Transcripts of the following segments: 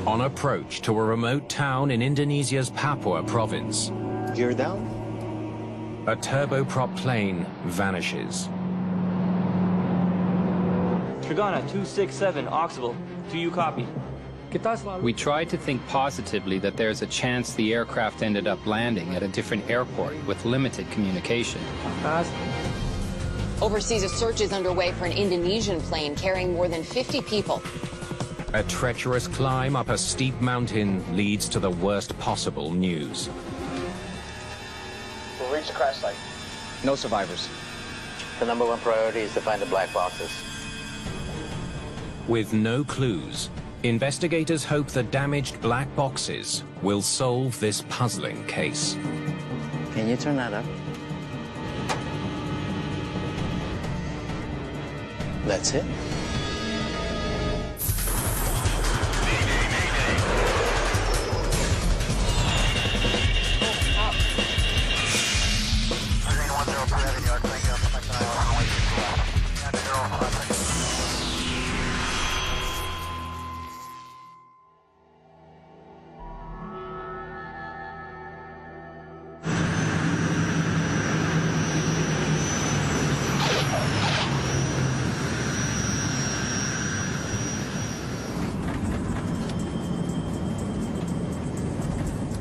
On approach to a remote town in Indonesia's Papua province, Gear down. a turboprop plane vanishes. Trigana 267, Oxable. Do you copy? We tried to think positively that there's a chance the aircraft ended up landing at a different airport with limited communication. Overseas, a search is underway for an Indonesian plane carrying more than 50 people. A treacherous climb up a steep mountain leads to the worst possible news. We'll reach the crash site. No survivors. The #1 priority is to find the black boxes. With no clues, investigators hope the damaged black boxes will solve this puzzling case. Can you turn that up? That's it.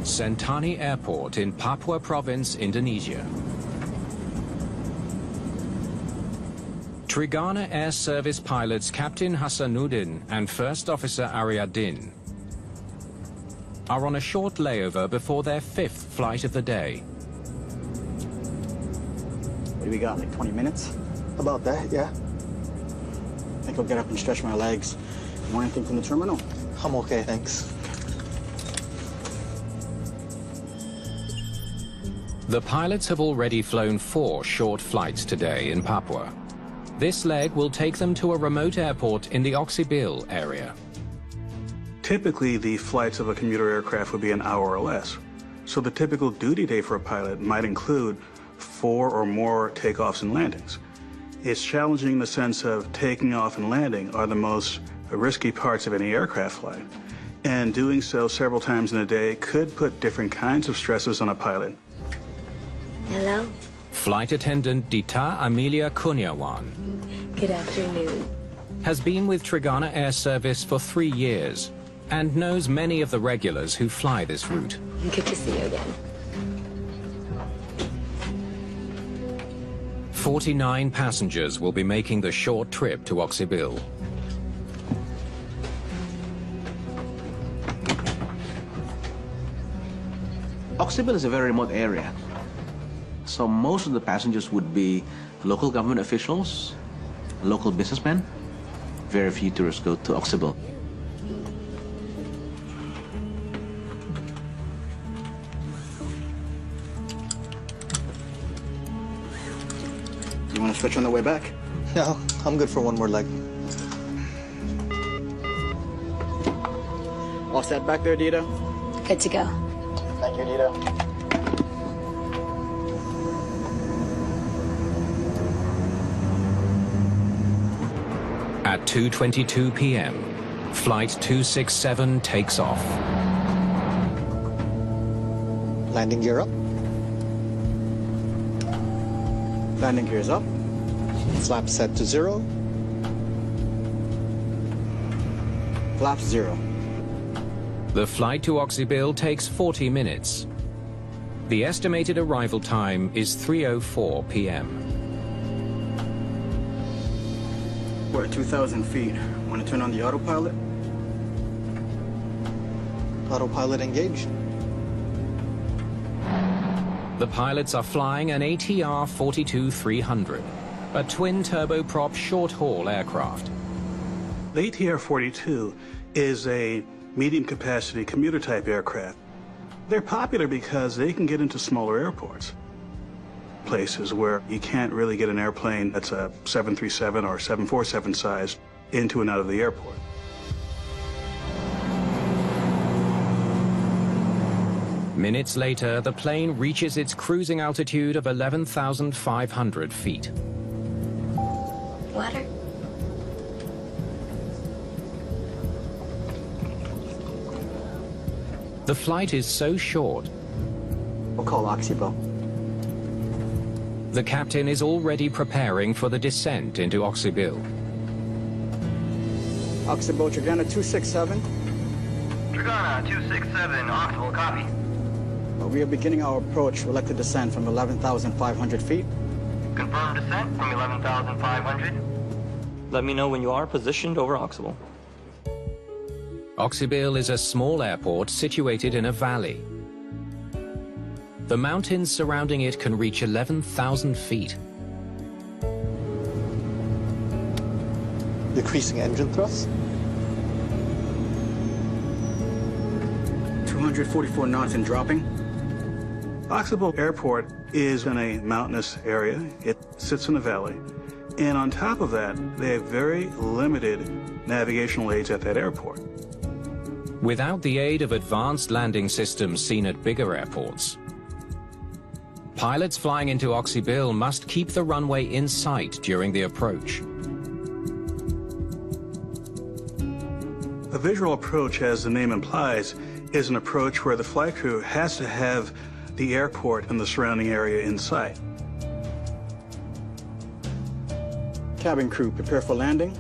Sentani Airport in Papua Province, Indonesia. Trigana Air Service pilots Captain Hasanuddin and First Officer Ariadin are on a short layover before their 5th flight of the day. What do we got, like 20 minutes? About that, yeah. I think I'll get up and stretch my legs. You want anything from the terminal? I'm okay, thanks. The pilots have already flown 4 short flights today in Papua. This leg will take them to a remote airport in the Oksibil area. Typically, the flights of a commuter aircraft would be an hour or less. So the typical duty day for a pilot might include 4 or more takeoffs and landings. It's challenging in the sense of taking off and landing are the most risky parts of any aircraft flight. And doing so several times in a day could put different kinds of stresses on a pilot. Hello? Flight attendant Dita Amelia Kunyawan Good afternoon. has been with Trigana Air Service for 3 years and knows many of the regulars who fly this route. Good to see you again. 49 passengers will be making the short trip to Oksibil. Oksibil is a very remote area. So most of the passengers would be local government officials, local businessmen. Very few tourists go to Oksibil. You want to switch on the way back? No, I'm good for one more leg. All set back there, Dita? Good to go. Thank you, Dita. At 2:22 p.m., Flight 267 takes off. Landing gear up. Landing gears up. Flaps set to 0. Flaps 0. The flight to Oksibil takes 40 minutes. The estimated arrival time is 3:04 p.m. We're at 2,000 feet. Want to turn on the autopilot? Autopilot engaged. The pilots are flying an ATR 42-300, a twin turboprop short-haul aircraft. The ATR-42 is a medium-capacity commuter-type aircraft. They're popular because they can get into smaller airports, places where you can't really get an airplane that's a 737 or 747 size into and out of the airport. Minutes later, the plane reaches its cruising altitude of 11,500 feet. Water? The flight is so short, We'll call Oxybo. the captain is already preparing for the descent into Oxybil. Oxybo, Trigana 267. Trigana 267, Oxbow, copy. We are beginning our approach. We'd like to descend from 11,500 feet. Confirm descent from 11,500. Let me know when you are positioned over Oxbow. Oxybil is a small airport situated in a valley. The mountains surrounding it can reach 11,000 feet. Decreasing engine thrust. 244 knots and dropping. Oxybil Airport is in a mountainous area. It sits in a valley. And on top of that, they have very limited navigational aids at that airport. Without the aid of advanced landing systems seen at bigger airports, pilots flying into Oxybil must keep the runway in sight during the approach. A visual approach, as the name implies, is an approach where the flight crew has to have the airport and the surrounding area in sight. Cabin crew, prepare for landing.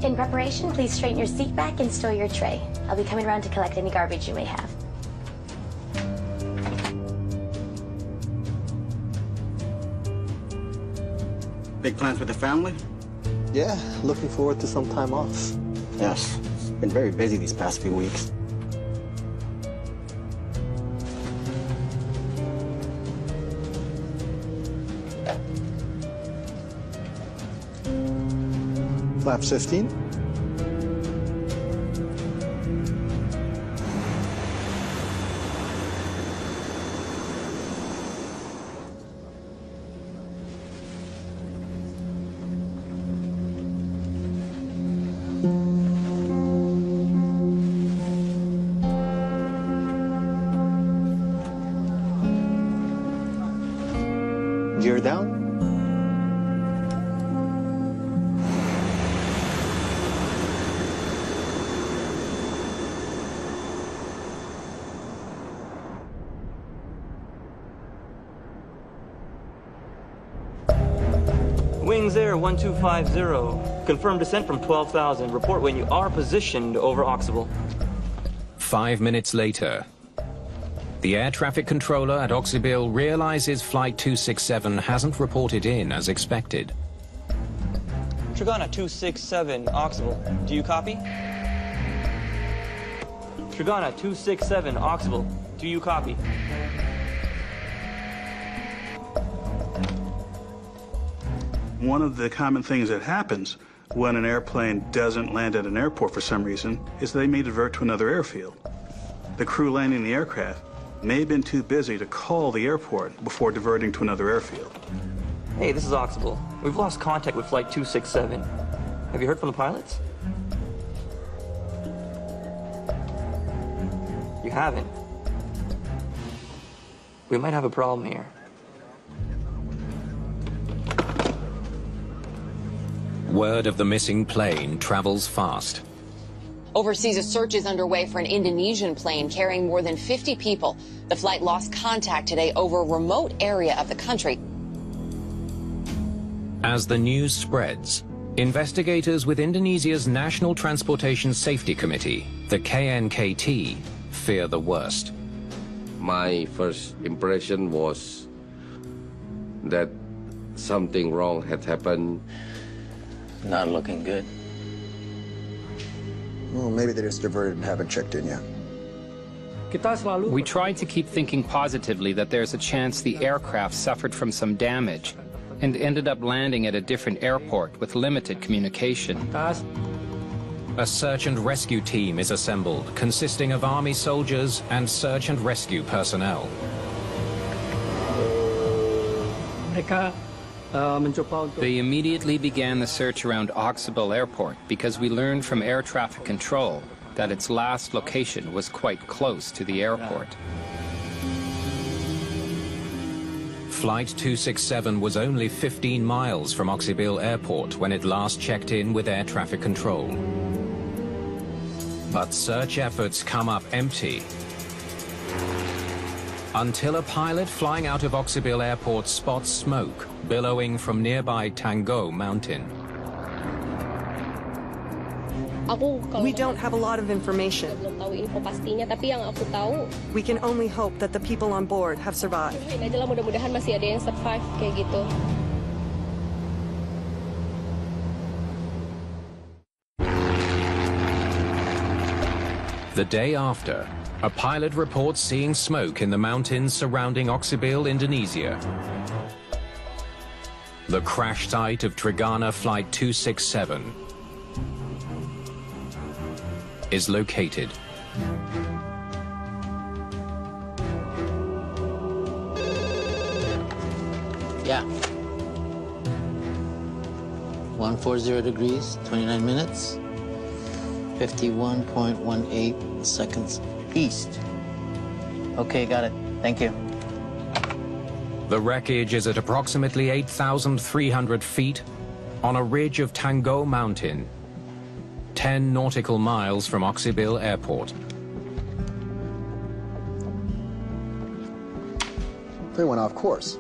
In preparation, please straighten your seat back and stow your tray. I'll be coming around to collect any garbage you may have. Big plans with the family? Yeah, looking forward to some time off. Yes. Been very busy these past few weeks. Flaps 15. Gear down. Wings Air 1250. Confirm descent from 12,000. Report when you are positioned over Oxbow. 5 minutes later, the air traffic controller at Oxybil realizes Flight 267 hasn't reported in as expected. Trigana 267, Oxbow. Do you copy? Trigana 267, Oxbow. Do you copy? One of the common things that happens when an airplane doesn't land at an airport for some reason is they may divert to another airfield. The crew landing the aircraft may have been too busy to call the airport before diverting to another airfield. Hey, this is Oxbow. We've lost contact with Flight 267. Have you heard from the pilots? You haven't. We might have a problem here. Word of the missing plane travels fast. Overseas, a search is underway for an Indonesian plane carrying more than 50 people. The flight lost contact today over a remote area of the country. As the news spreads, investigators with Indonesia's National Transportation Safety Committee, the KNKT, fear the worst. My first impression was that something wrong had happened. Not looking good. Well, maybe they just diverted and haven't checked in yet. We tried to keep thinking positively that there's a chance the aircraft suffered from some damage and ended up landing at a different airport with limited communication. A search and rescue team is assembled, consisting of Army soldiers and search and rescue personnel. They immediately began the search around Oxbow Airport because we learned from air traffic control that its last location was quite close to the airport. Flight 267 was only 15 miles from Oxybil Airport when it last checked in with air traffic control. But search efforts come up empty until a pilot flying out of Oxybil Airport spots smoke billowing from nearby Tango Mountain. We don't have a lot of information. We can only hope that the people on board have survived. The day after, a pilot reports seeing smoke in the mountains surrounding Oxybil, Indonesia. The crash site of Trigana Flight 267 is located. Yeah. 140 degrees, 29 minutes, 51.18 seconds east. Okay, got it. Thank you. The wreckage is at approximately 8,300 feet on a ridge of Tango Mountain, 10 nautical miles from Oxybil Airport. They went off course.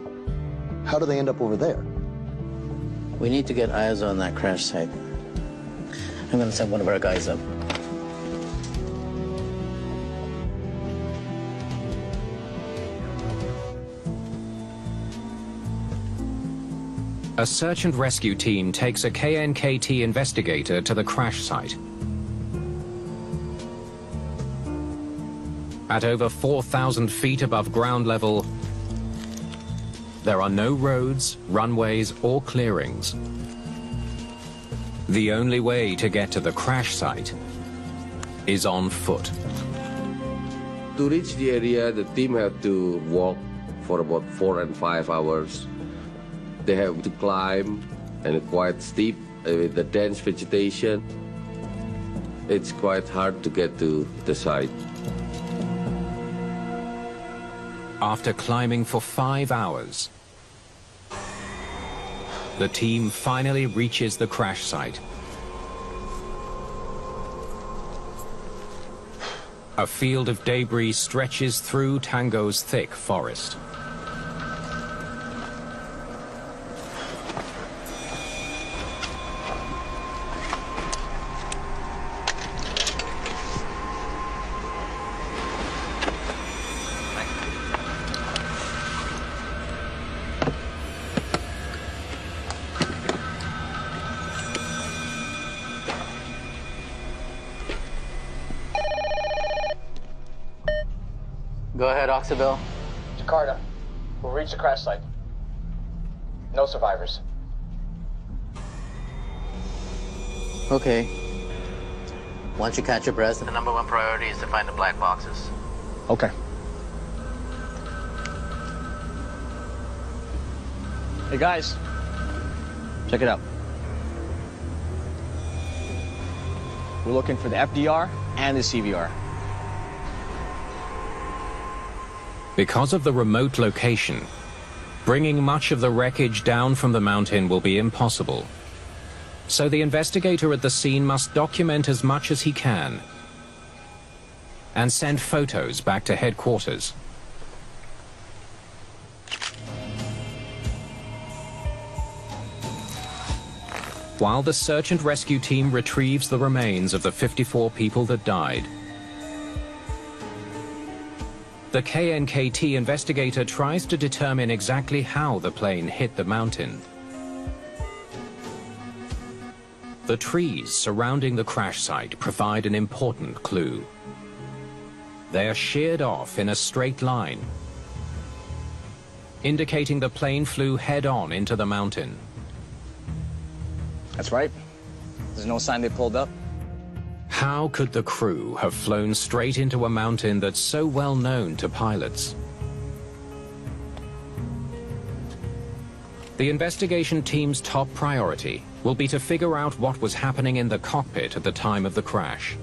How do they end up over there? We need to get eyes on that crash site. I'm gonna send one of our guys up. A search and rescue team takes a KNKT investigator to the crash site. At over 4,000 feet above ground level, there are no roads, runways, or clearings. The only way to get to the crash site is on foot. To reach the area, the team had to walk for about 4 and 5 hours. They have to climb, and it's quite steep with the dense vegetation. It's quite hard to get to the site. After climbing for 5 hours, the team finally reaches the crash site. A field of debris stretches through Tango's thick forest. Go ahead, Oxybil. Jakarta. We'll reach the crash site. No survivors. Okay. Once you catch your breath, the number 1 priority is to find the black boxes. Okay. Hey guys, check it out. We're looking for the FDR and the CVR. Because of the remote location, bringing much of the wreckage down from the mountain will be impossible. So the investigator at the scene must document as much as he can and send photos back to headquarters. While the search and rescue team retrieves the remains of the 54 people that died, the KNKT investigator tries to determine exactly how the plane hit the mountain. The trees surrounding the crash site provide an important clue. They are sheared off in a straight line, indicating the plane flew head-on into the mountain. That's right. There's no sign they pulled up. How could the crew have flown straight into a mountain that's so well known to pilots? The investigation team's top priority will be to figure out what was happening in the cockpit at the time of the crash.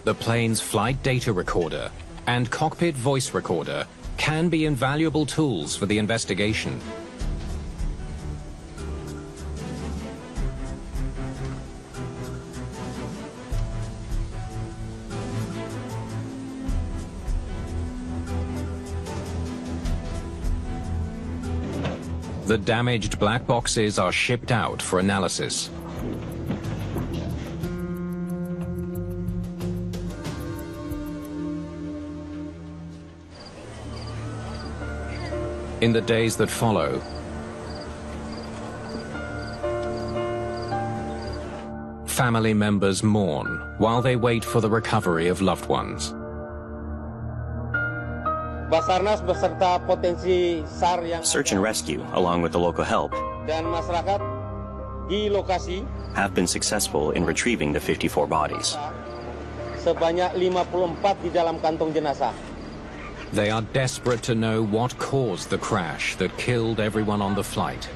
The plane's flight data recorder and cockpit voice recorder can be invaluable tools for the investigation. The damaged black boxes are shipped out for analysis. In the days that follow, family members mourn while they wait for the recovery of loved ones. Search and rescue, along with the local help, have been successful in retrieving the 54 bodies. They are desperate to know what caused the crash that killed everyone on the flight.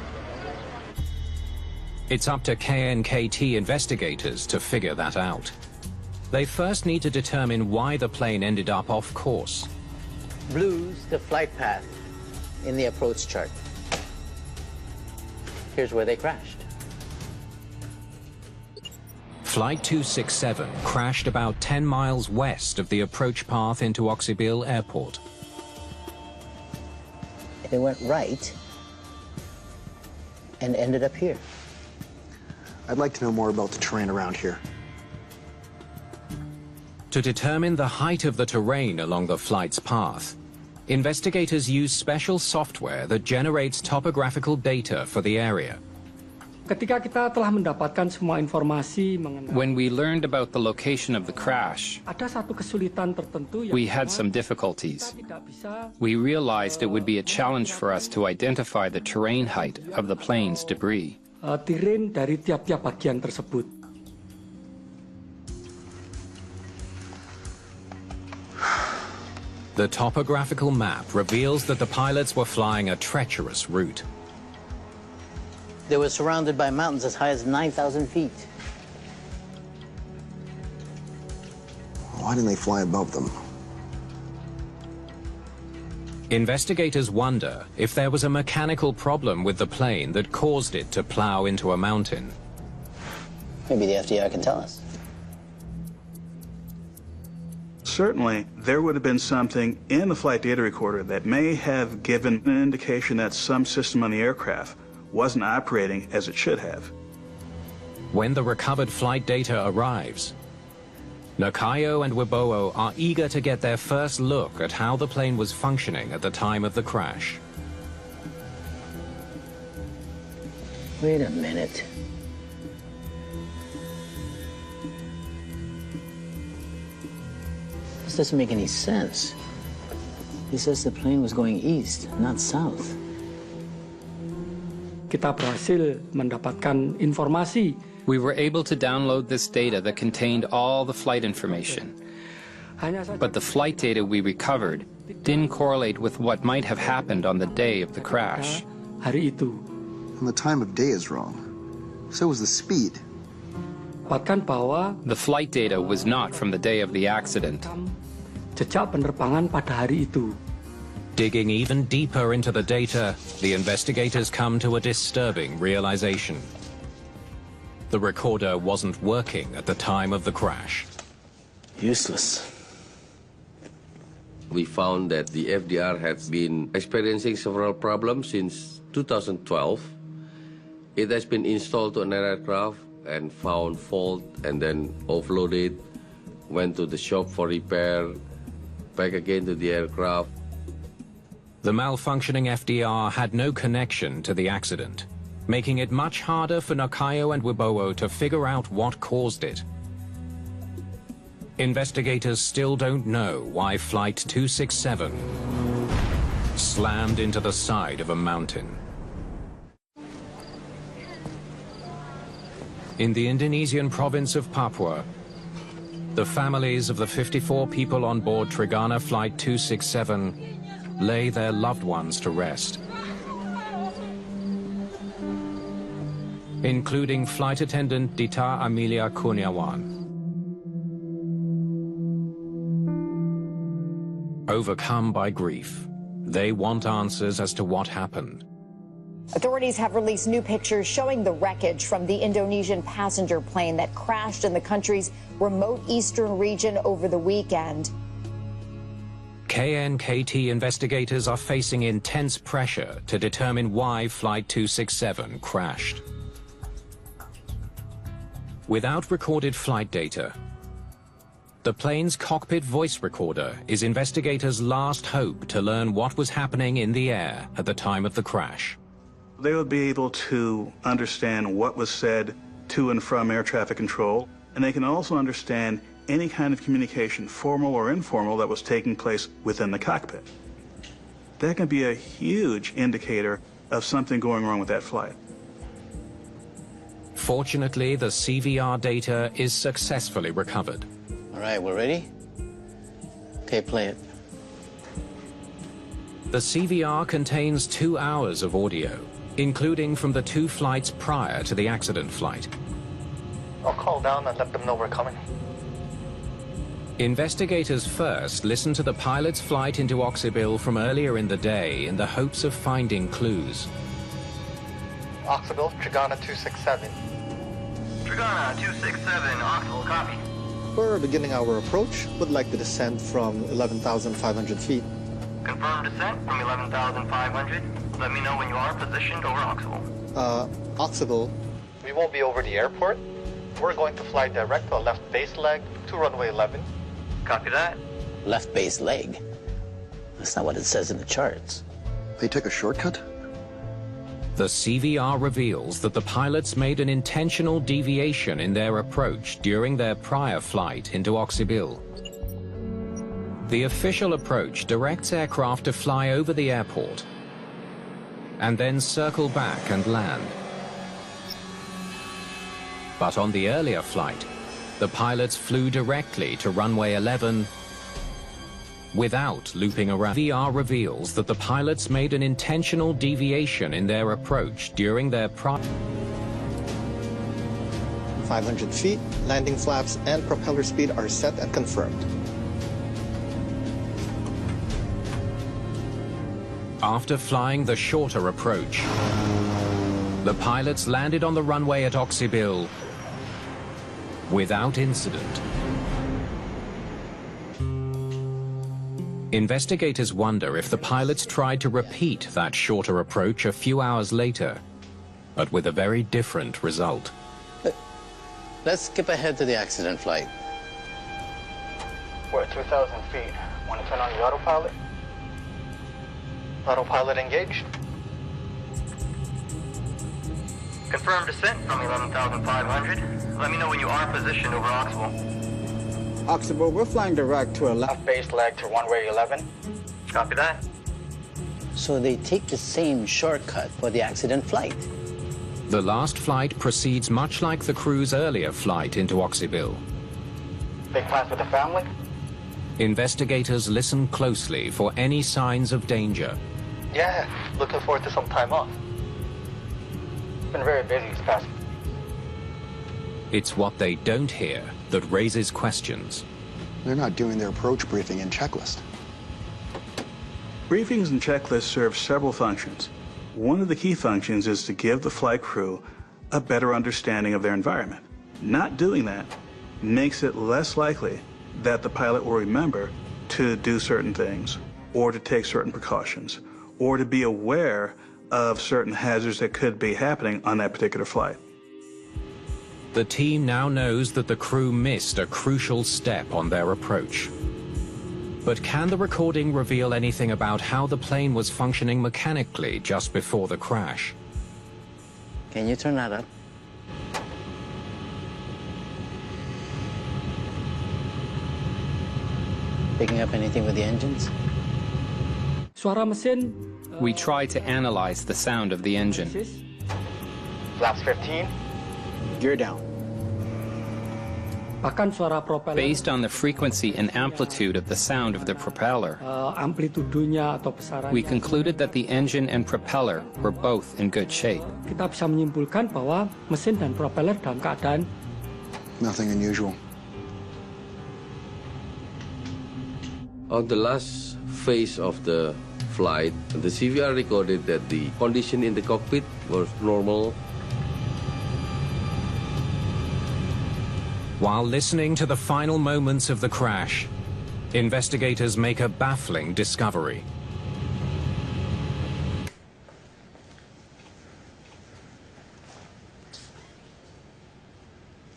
It's up to KNKT investigators to figure that out. They first need to determine why the plane ended up off course. Blue's the flight path in the approach chart. Here's where they crashed. Flight 267 crashed about 10 miles west of the approach path into Oxybil Airport. They went right and ended up here. I'd like to know more about the terrain around here. To determine the height of the terrain along the flight's path, investigators use special software that generates topographical data for the area. When we learned about the location of the crash, we had some difficulties. We realized it would be a challenge for us to identify the terrain height of the plane's debris. The topographical map reveals that the pilots were flying a treacherous route. They were surrounded by mountains as high as 9,000 feet. Why didn't they fly above them? Investigators wonder if there was a mechanical problem with the plane that caused it to plow into a mountain. Maybe the FDR can tell us. Certainly, there would have been something in the flight data recorder that may have given an indication that some system on the aircraft wasn't operating as it should have. When the recovered flight data arrives, Nakayo and Wibowo are eager to get their first look at how the plane was functioning at the time of the crash. Wait a minute. This doesn't make any sense. He says the plane was going east, not south. Kita berhasil mendapatkan informasi. We were able to download this data that contained all the flight information. But the flight data we recovered didn't correlate with what might have happened on the day of the crash. Hari itu. And the time of day is wrong. So was the speed. The flight data was not from the day of the accident. Jejak penerbangan pada hari itu. Digging even deeper into the data, the investigators come to a disturbing realization. The recorder wasn't working at the time of the crash. Useless. We found that the FDR had been experiencing several problems since 2012. It has been installed to an aircraft and found fault and then offloaded, went to the shop for repair, back again to the aircraft. The malfunctioning FDR had no connection to the accident, making it much harder for Nakayo and Wibowo to figure out what caused it. Investigators still don't know why Flight 267 slammed into the side of a mountain. In the Indonesian province of Papua, the families of the 54 people on board Trigana Flight 267 lay their loved ones to rest, including flight attendant Dita Amelia Kurniawan. Overcome by grief, they want answers as to what happened. Authorities have released new pictures showing the wreckage from the Indonesian passenger plane that crashed in the country's remote eastern region over the weekend. KNKT investigators are facing intense pressure to determine why Flight 267 crashed. Without recorded flight data, the plane's cockpit voice recorder is investigators' last hope to learn what was happening in the air at the time of the crash. They would be able to understand what was said to and from air traffic control, and they can also understand any kind of communication, formal or informal, that was taking place within the cockpit. That can be a huge indicator of something going wrong with that flight. Fortunately, the CVR data is successfully recovered. All right, we're ready? Okay, play it. The CVR contains 2 hours of audio, including from the 2 flights prior to the accident flight. I'll call down and let them know we're coming. Investigators first listen to the pilot's flight into Oxybil from earlier in the day in the hopes of finding clues. Oxybil, Trigana 267. Trigana 267, Oxybil, copy. We're beginning our approach. Would like to descend from 11,500 feet. Confirm descent from 11,500. Let me know when you are positioned over Oxybil. Oxybil. We won't be over the airport. We're going to fly direct to a left base leg to runway 11. Copy that. Left base leg? That's not what it says in the charts. They took a shortcut? The CVR reveals that the pilots made an intentional deviation in their approach during their prior flight into Oxybil. The official approach directs aircraft to fly over the airport and then circle back and land. But on the earlier flight, the pilots flew directly to runway 11 without looping around. CVR reveals that the pilots made an intentional deviation in their approach during their prior 500 feet, landing flaps and propeller speed are set and confirmed. After flying the shorter approach, the pilots landed on the runway at Oxybil without incident. Investigators wonder if the pilots tried to repeat that shorter approach a few hours later, but with a very different result. Let's skip ahead to the accident flight. We're at 2,000 feet. Want to turn on the autopilot? Autopilot engaged. Confirm descent from 11,500. Let me know when you are positioned over Oxybil. Oxybil, we're flying direct to a left base leg to runway 11. Copy that. So they take the same shortcut for the accident flight. The last flight proceeds much like the crew's earlier flight into Oxybil. Big plans with the family? Investigators listen closely for any signs of danger. Yeah, looking forward to some time off. Been very busy this past. It's what they don't hear that raises questions. They're not doing their approach briefing and checklist. Briefings and checklists serve several functions. One of the key functions is to give the flight crew a better understanding of their environment. Not doing that makes it less likely that the pilot will remember to do certain things, or to take certain precautions, or to be aware of certain hazards that could be happening on that particular flight. The team now knows that the crew missed a crucial step on their approach. But can the recording reveal anything about how the plane was functioning mechanically just before the crash? Can you turn that up? Picking up anything with the engines? Suara mesin. We try to analyze the sound of the engine. Flaps 15. Gear down. Bahkan suara propeller. Based on the frequency and amplitude of the sound of the propeller, amplitudonya atau besarannya, we concluded that the engine and propeller were both in good shape. Kita bisa menyimpulkan bahwa mesin dan propeller dalam keadaan nothing unusual. On the last phase of the flight, the CVR recorded that the condition in the cockpit was normal. While listening to the final moments of the crash, investigators make a baffling discovery.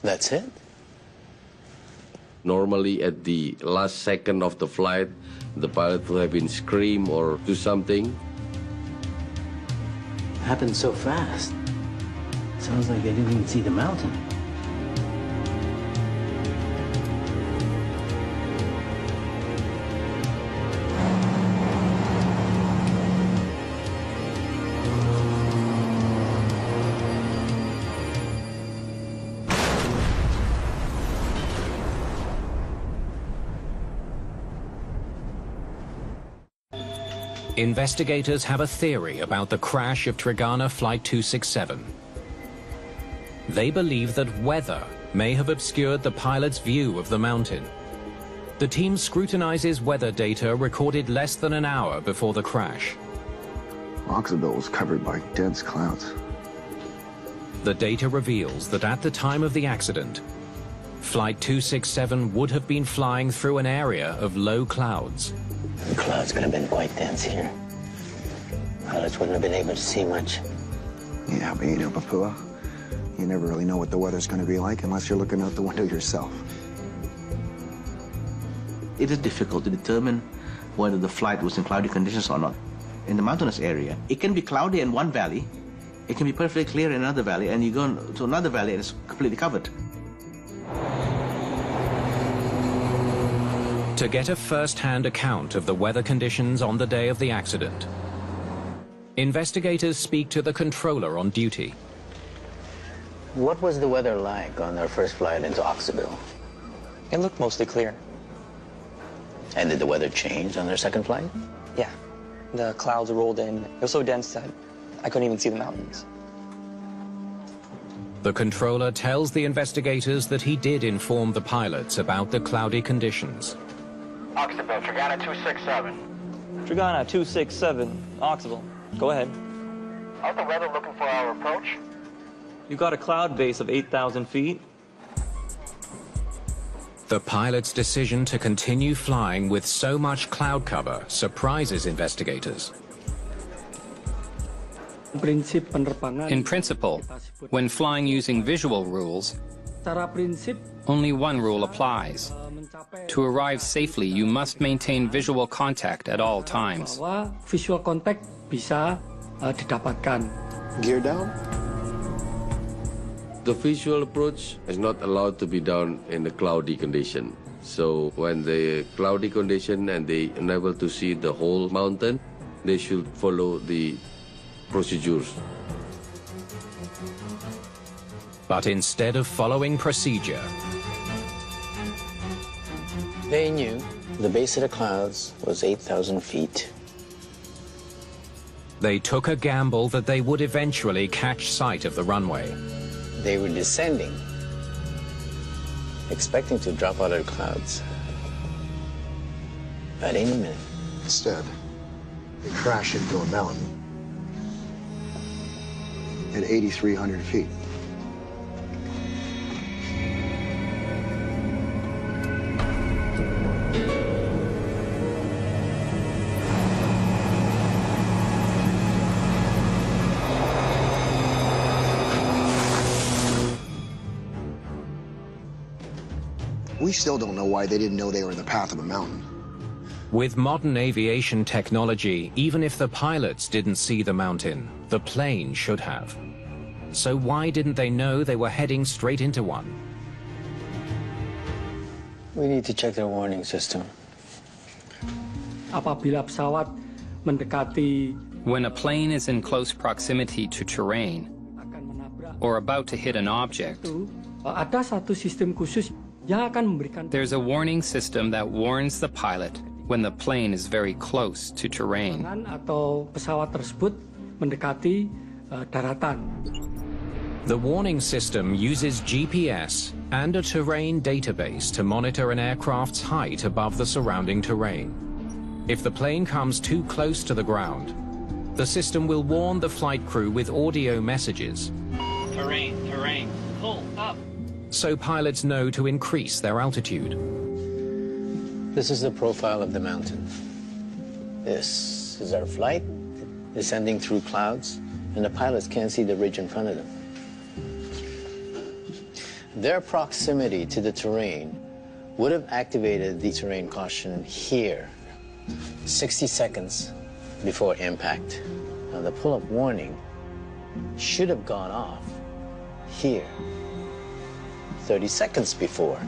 That's it? Normally, at the last second of the flight, the pilot would have been scream or do something. It happened so fast. Sounds like they didn't even see the mountain. Investigators have a theory about the crash of Trigana Flight 267. They believe that weather may have obscured the pilot's view of the mountain. The team scrutinizes weather data recorded less than an hour before the crash. Oxybill was covered by dense clouds. The data reveals that at the time of the accident, Flight 267 would have been flying through an area of low clouds. The clouds could have been quite dense here. Pilots wouldn't have been able to see much. Yeah, but you know, Papua, you never really know what the weather's going to be like unless you're looking out the window yourself. It is difficult to determine whether the flight was in cloudy conditions or not. In the mountainous area, it can be cloudy in one valley, it can be perfectly clear in another valley, and you go to another valley and it's completely covered. To get a first-hand account of the weather conditions on the day of the accident, investigators speak to the controller on duty. What was the weather like on their first flight into Oxybill? It looked mostly clear. And did the weather change on their second flight? Yeah. The clouds rolled in. It was so dense that I couldn't even see the mountains. The controller tells the investigators that he did inform the pilots about the cloudy conditions. Oxybill, Trigana 267. Trigana 267, Oxybill. Go ahead. How's the weather looking for our approach? You got a cloud base of 8,000 feet. The pilot's decision to continue flying with so much cloud cover surprises investigators. In principle, when flying using visual rules, only one rule applies. To arrive safely, you must maintain visual contact at all times. Visual contact bisa didapatkan. Gear down? The visual approach is not allowed to be done in the cloudy condition. So when the cloudy condition and they are unable to see the whole mountain, they should follow the procedures. But instead of following procedure, they knew the base of the clouds was 8,000 feet. They took a gamble that they would eventually catch sight of the runway. They were descending, expecting to drop out of the clouds at any minute. Instead, they crash into a mountain at 8,300 feet. We still don't know why they didn't know they were in the path of a mountain. With modern aviation technology, even if the pilots didn't see the mountain, the plane should have. So why didn't they know they were heading straight into one? We need to check their warning system. Apabila pesawat mendekati, when a plane is in close proximity to terrain or about to hit an object, ada satu sistem khusus yang akan memberikan. There's a warning system that warns the pilot when the plane is very close to terrain. Atau pesawat tersebut mendekati daratan. The warning system uses GPS and a terrain database to monitor an aircraft's height above the surrounding terrain. If the plane comes too close to the ground, the system will warn the flight crew with audio messages. Terrain, pull up. So pilots know to increase their altitude. This is the profile of the mountain. This is our flight, descending through clouds, and the pilots can't see the ridge in front of them. Their proximity to the terrain would have activated the terrain caution here 60 seconds before impact. Now, the pull-up warning should have gone off here 30 seconds before.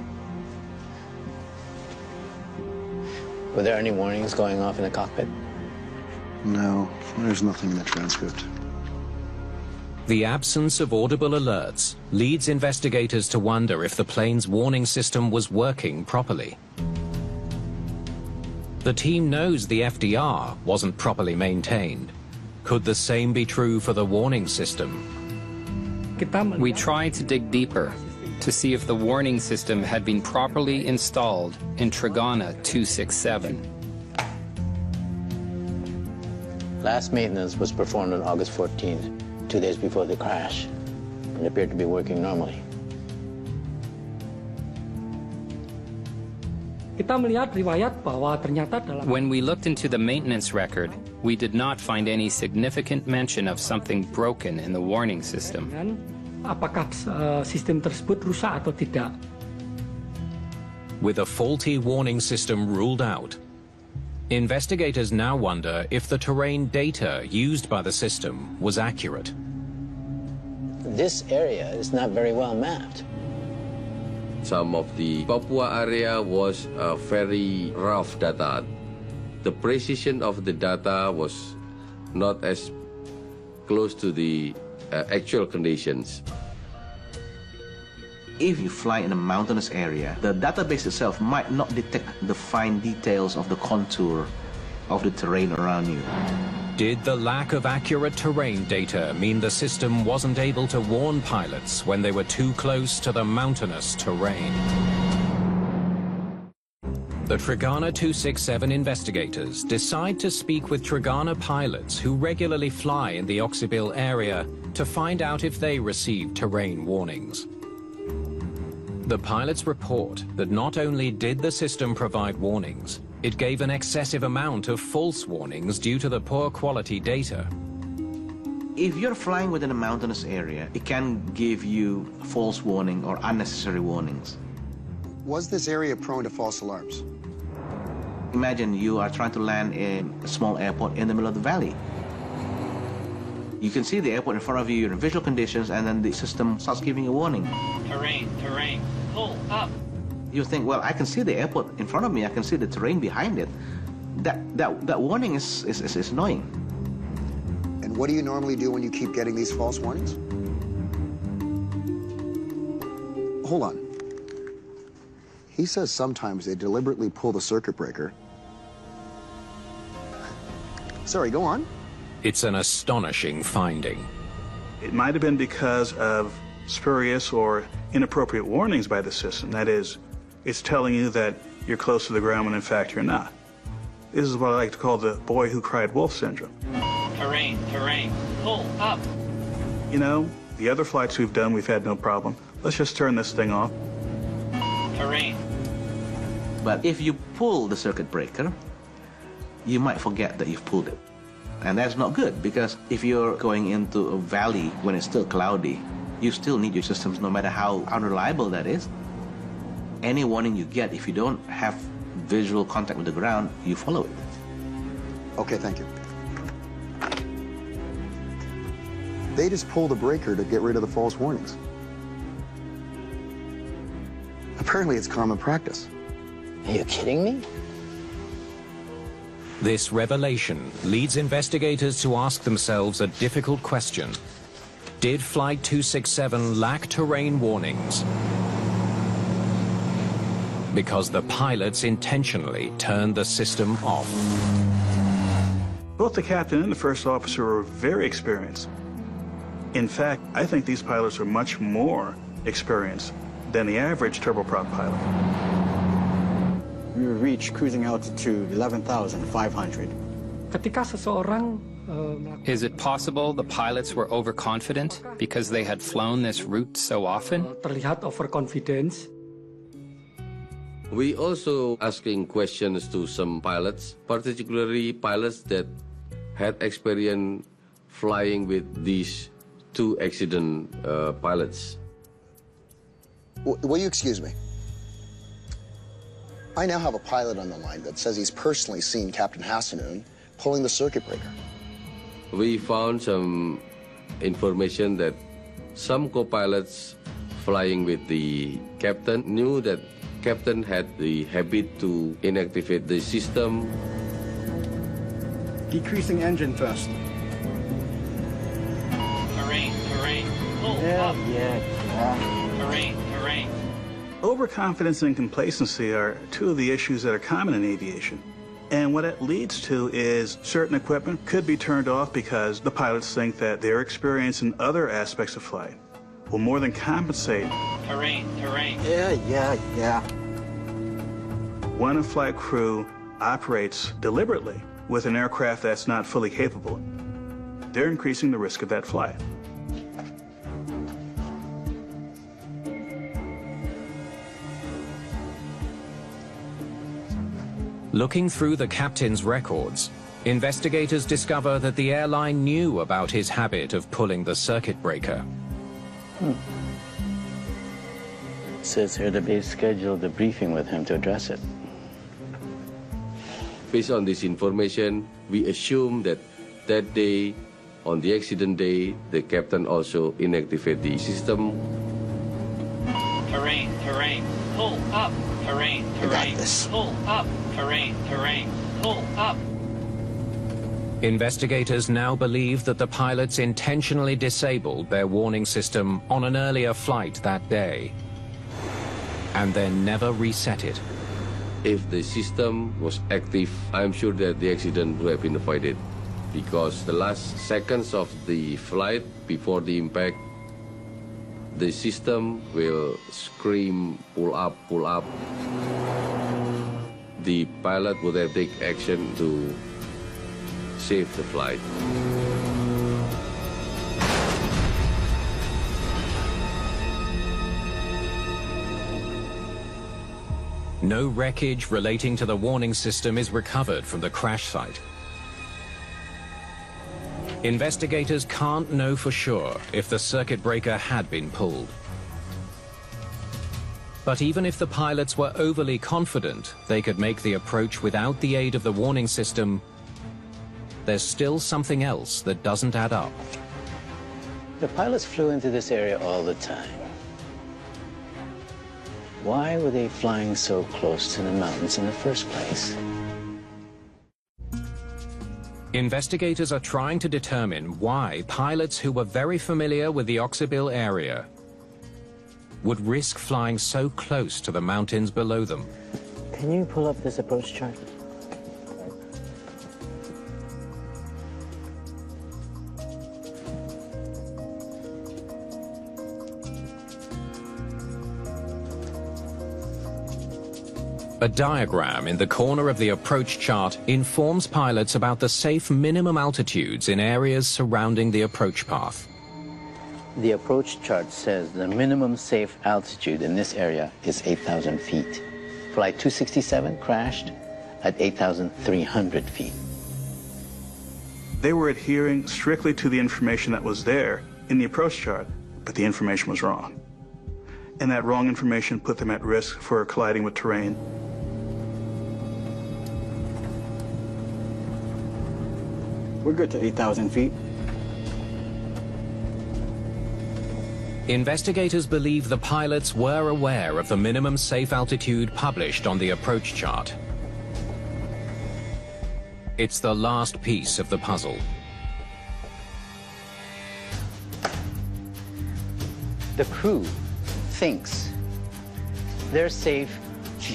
Were there any warnings going off in the cockpit? No, there's nothing in the transcript. The absence of audible alerts leads investigators to wonder if the plane's warning system was working properly. The team knows the FDR wasn't properly maintained. Could the same be true for the warning system? We tried to dig deeper to see if the warning system had been properly installed in Trigana 267. Last maintenance was performed on August 14th, 2 days before the crash. It appeared to be working normally. When we looked into the maintenance record, we did not find any significant mention of something broken in the warning system. With a faulty warning system ruled out, investigators now wonder if the terrain data used by the system was accurate. This area is not very well mapped. Some of the Papua area was very rough data. The precision of the data was not as close to the actual conditions. If you fly in a mountainous area, the database itself might not detect the fine details of the contour of the terrain around you. Did the lack of accurate terrain data mean the system wasn't able to warn pilots when they were too close to the mountainous terrain? The Trigana 267 investigators decide to speak with Trigana pilots who regularly fly in the Oxybil area to find out if they received terrain warnings. The pilots report that not only did the system provide warnings, it gave an excessive amount of false warnings due to the poor quality data. If you're flying within a mountainous area, it can give you false warning or unnecessary warnings. Was this area prone to false alarms? Imagine you are trying to land in a small airport in the middle of the valley. You can see the airport in front of you, you're in visual conditions, and then the system starts giving you a warning. Terrain, pull up. You think, well, I can see the airport in front of me, I can see the terrain behind it. That warning is annoying. And what do you normally do when you keep getting these false warnings? Hold on. He says sometimes they deliberately pull the circuit breaker. Sorry, go on. It's an astonishing finding. It might have been because of spurious or inappropriate warnings by the system. That is, it's telling you that you're close to the ground when in fact you're not. This is what I like to call the boy who cried wolf syndrome. Terrain, pull up. You know, the other flights we've done, we've had no problem. Let's just turn this thing off. Terrain. But if you pull the circuit breaker, you might forget that you've pulled it. And that's not good, because if you're going into a valley when it's still cloudy, you still need your systems no matter how unreliable that is. Any warning you get, if you don't have visual contact with the ground, you follow it. Okay, thank you. They just pull the breaker to get rid of the false warnings. Apparently it's common practice. Are you kidding me? This revelation leads investigators to ask themselves a difficult question. Did Flight 267 lack terrain warnings? Because the pilots intentionally turned the system off. Both the captain and the first officer were very experienced. In fact, I think these pilots are much more experienced than the average turboprop pilot. We reached cruising altitude 11,500. Is it possible the pilots were overconfident because they had flown this route so often? We also asking questions to some pilots, particularly pilots that had experience flying with these two accident pilots. Will you excuse me? I now have a pilot on the line that says he's personally seen Captain Hassanoon pulling the circuit breaker. We found some information that some co-pilots flying with the captain knew that captain had the habit to inactivate the system. Decreasing engine thrust. Terrain. Pull up. Terrain. Overconfidence and complacency are two of the issues that are common in aviation. And what it leads to is certain equipment could be turned off because the pilots think that their experience in other aspects of flight will more than compensate. Terrain. Yeah. When a flight crew operates deliberately with an aircraft that's not fully capable, they're increasing the risk of that flight. Looking through the captain's records, investigators discover that the airline knew about his habit of pulling the circuit breaker. It says here that they scheduled a briefing with him to address it. Based on this information, we assume that that day, on the accident day, the captain also inactivated the system. Terrain. Pull up. Terrain. Pull up. Terrain. Pull up. Investigators now believe that the pilots intentionally disabled their warning system on an earlier flight that day, and then never reset it. If the system was active, I'm sure that the accident would have been avoided, because the last seconds of the flight before the impact, the system will scream, pull up. The pilot would have taken action to save the flight. No wreckage relating to the warning system is recovered from the crash site. Investigators can't know for sure if the circuit breaker had been pulled. But even if the pilots were overly confident they could make the approach without the aid of the warning system, there's still something else that doesn't add up. The pilots flew into this area all the time. Why were they flying so close to the mountains in the first place? Investigators are trying to determine why pilots who were very familiar with the Oxybil area would risk flying so close to the mountains below them. Can you pull up this approach chart? A diagram in the corner of the approach chart informs pilots about the safe minimum altitudes in areas surrounding the approach path. The approach chart says the minimum safe altitude in this area is 8,000 feet. Flight 267 crashed at 8,300 feet. They were adhering strictly to the information that was there in the approach chart, but the information was wrong. And that wrong information put them at risk for colliding with terrain. We're good to 8,000 feet. Investigators believe the pilots were aware of the minimum safe altitude published on the approach chart. It's the last piece of the puzzle. The crew thinks they're safe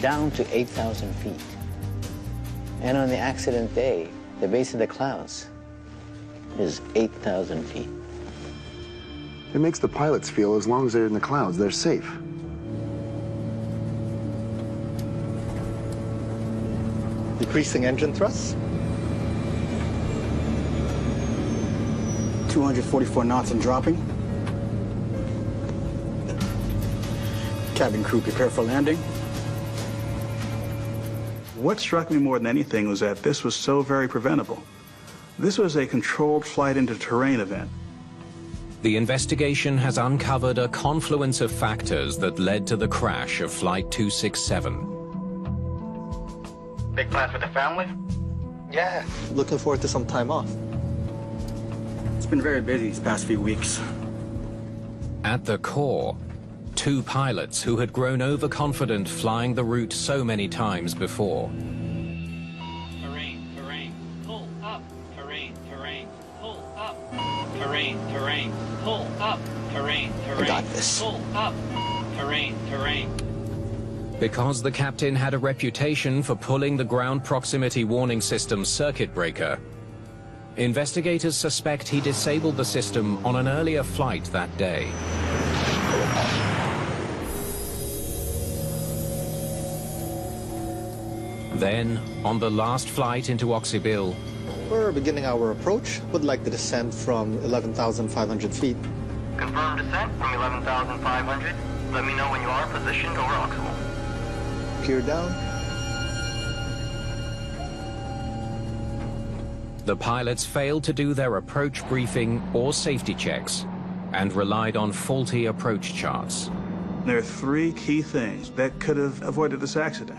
down to 8,000 feet. And on the accident day, the base of the clouds is 8,000 feet. It makes the pilots feel as long as they're in the clouds, they're safe. Decreasing engine thrust. 244 knots and dropping. Cabin crew prepare for landing. What struck me more than anything was that this was so very preventable. This was a controlled flight into terrain event. The investigation has uncovered a confluence of factors that led to the crash of Flight 267. Big plans with the family? Yeah, looking forward to some time off. It's been very busy these past few weeks. At the core, two pilots who had grown overconfident flying the route so many times before. Terrain, terrain, pull up. Terrain, terrain, pull up. Terrain, terrain, pull up. Terrain, terrain, I got this. Pull up. Terrain, terrain. Because the captain had a reputation for pulling the ground proximity warning system's circuit breaker, investigators suspect he disabled the system on an earlier flight that day. Then, on the last flight into Oxybil, We're beginning our approach. Would like to descend from 11,500 feet. Confirm descent from 11,500. Let me know when you are positioned over Oxybil. Gear down. the pilots failed to do their approach briefing or safety checks and relied on faulty approach charts. There are three key things that could have avoided this accident: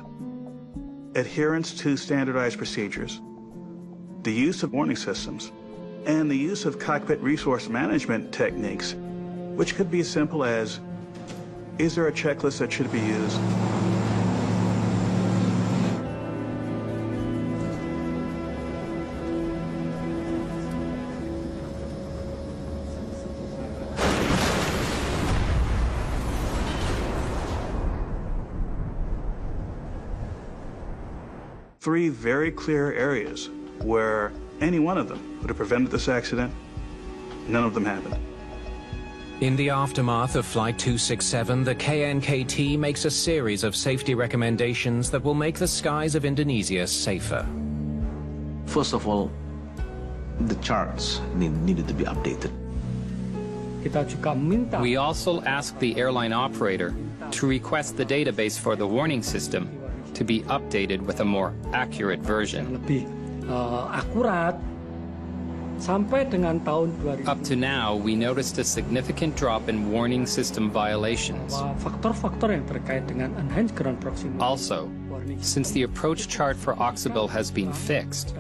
adherence to standardized procedures, the use of warning systems, and the use of cockpit resource management techniques, which could be as simple as, is there a checklist that should be used? Three very clear areas where any one of them would have prevented this accident. None of them happened. In the aftermath of Flight 267, the KNKT makes a series of safety recommendations that will make the skies of Indonesia safer. First of all, the charts needed to be updated. We also asked the airline operator to request the database for the warning system to be updated with a more accurate version. Up to now, we noticed a significant drop in warning system violations. Also, since the approach chart for Oxybil has been fixed,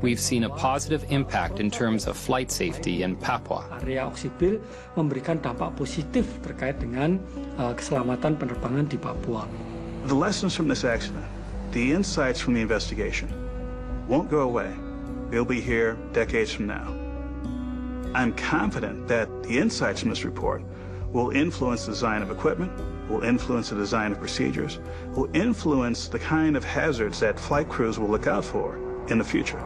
we've seen a positive impact in terms of flight safety in Papua. Area Oxybil memberikan dampak positif terkait dengan keselamatan penerbangan di Papua. The lessons from this accident, the insights from the investigation, won't go away. They'll be here decades from now. I'm confident that the insights from this report will influence the design of equipment, will influence the design of procedures, will influence the kind of hazards that flight crews will look out for in the future.